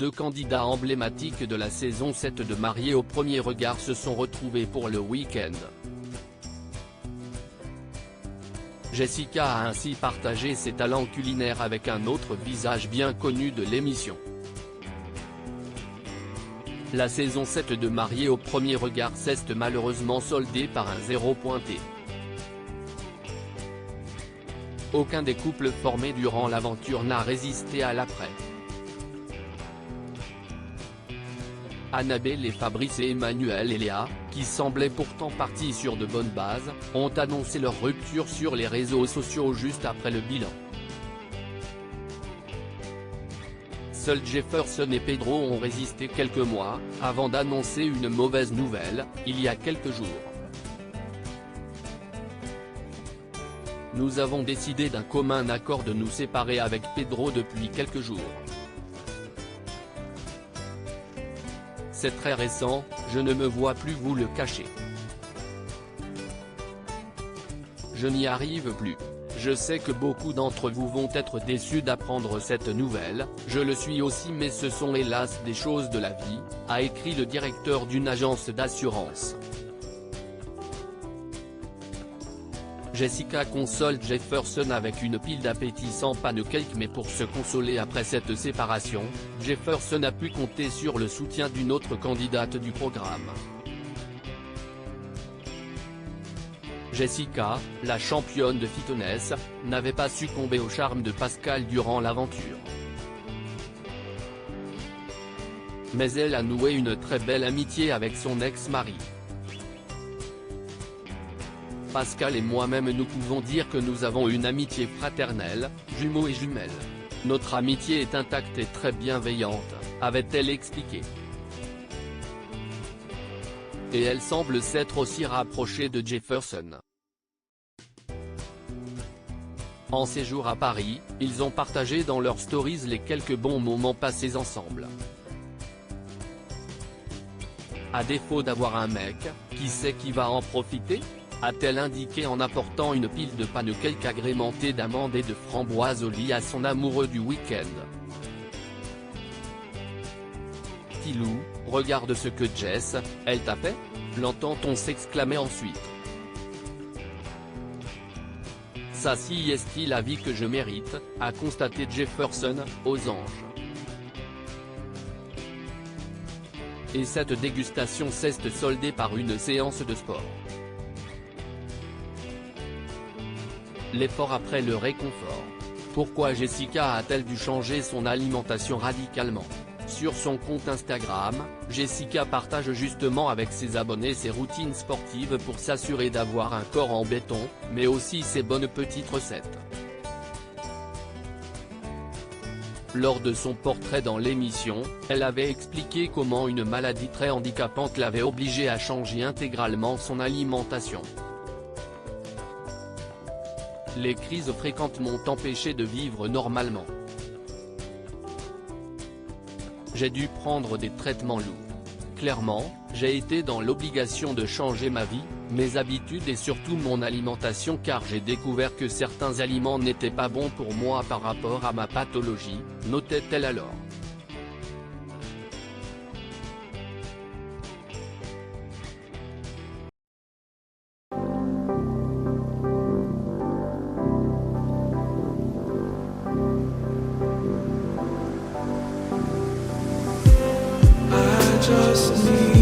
Deux candidats emblématiques de la saison 7 de Mariés au premier regard se sont retrouvés pour le week-end. Jessica a ainsi partagé ses talents culinaires avec un autre visage bien connu de l'émission. La saison 7 de Mariés au premier regard s'est malheureusement soldée par un 0 pointé. Aucun des couples formés durant l'aventure n'a résisté à l'après. Annabelle et Fabrice et Emmanuel et Léa, qui semblaient pourtant partis sur de bonnes bases, ont annoncé leur rupture sur les réseaux sociaux juste après le bilan. Seuls Jefferson et Pedro ont résisté quelques mois, avant d'annoncer une mauvaise nouvelle, il y a quelques jours. Nous avons décidé d'un commun accord de nous séparer avec Pedro depuis quelques jours. C'est très récent, je ne me vois plus vous le cacher. Je n'y arrive plus. Je sais que beaucoup d'entre vous vont être déçus d'apprendre cette nouvelle, je le suis aussi, mais ce sont hélas des choses de la vie, a écrit le directeur d'une agence d'assurance. Jessica console Jefferson avec une pile d'appétissants pancakes, mais pour se consoler après cette séparation, Jefferson a pu compter sur le soutien d'une autre candidate du programme. Jessica, la championne de fitness, n'avait pas succombé au charme de Pascal durant l'aventure. Mais elle a noué une très belle amitié avec son ex-mari. Pascal et moi-même nous pouvons dire que nous avons une amitié fraternelle, jumeaux et jumelles. Notre amitié est intacte et très bienveillante, avait-elle expliqué. Et elle semble s'être aussi rapprochée de Jefferson. En séjour à Paris, ils ont partagé dans leurs stories les quelques bons moments passés ensemble. À défaut d'avoir un mec, qui sait qui va en profiter ? A-t-elle indiqué en apportant une pile de pancakes agrémentés d'amandes et de framboises au lit à son amoureux du week-end. Pilou, regarde ce que Jess, elle t'a fait ? L'entend-on s'exclamer ensuite. Ça si est-il la vie que je mérite, a constaté Jefferson, aux anges. Et cette dégustation s'est soldée par une séance de sport. L'effort après le réconfort. Pourquoi Jessica a-t-elle dû changer son alimentation radicalement ? Sur son compte Instagram, Jessica partage justement avec ses abonnés ses routines sportives pour s'assurer d'avoir un corps en béton, mais aussi ses bonnes petites recettes. Lors de son portrait dans l'émission, elle avait expliqué comment une maladie très handicapante l'avait obligée à changer intégralement son alimentation. Les crises fréquentes m'ont empêché de vivre normalement. J'ai dû prendre des traitements lourds. Clairement, j'ai été dans l'obligation de changer ma vie, mes habitudes et surtout mon alimentation, car j'ai découvert que certains aliments n'étaient pas bons pour moi par rapport à ma pathologie, notait-elle alors. Just need